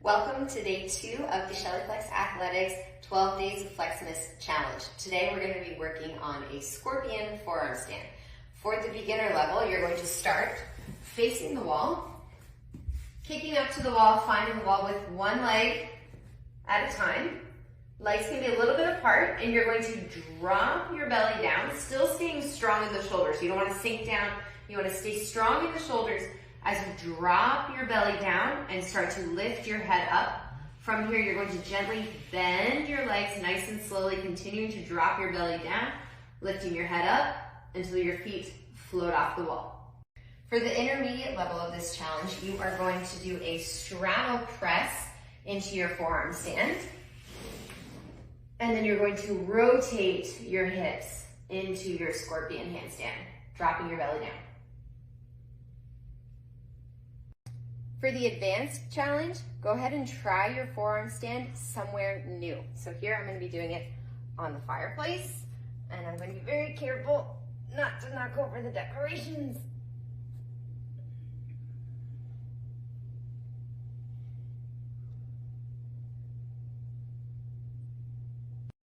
Welcome to day 2 of the Shelly Flex Athletics 12 Days of Flexmas Challenge. Today we're going to be working on a Scorpion Forearm Stand. For the beginner level, you're going to start facing the wall, kicking up to the wall, finding the wall with one leg at a time. Legs can be a little bit apart, and you're going to drop your belly down, still staying strong in the shoulders. You don't want to sink down. You want to stay strong in the shoulders as you drop your belly down and start to lift your head up. From here, you're going to gently bend your legs nice and slowly, continuing to drop your belly down, lifting your head up until your feet float off the wall. For the intermediate level of this challenge, you are going to do a straddle press into your forearm stand. And then you're going to rotate your hips into your scorpion handstand, dropping your belly down. For the advanced challenge, go ahead and try your forearm stand somewhere new. So here I'm going to be doing it on the fireplace, and I'm going to be very careful not to knock over the decorations.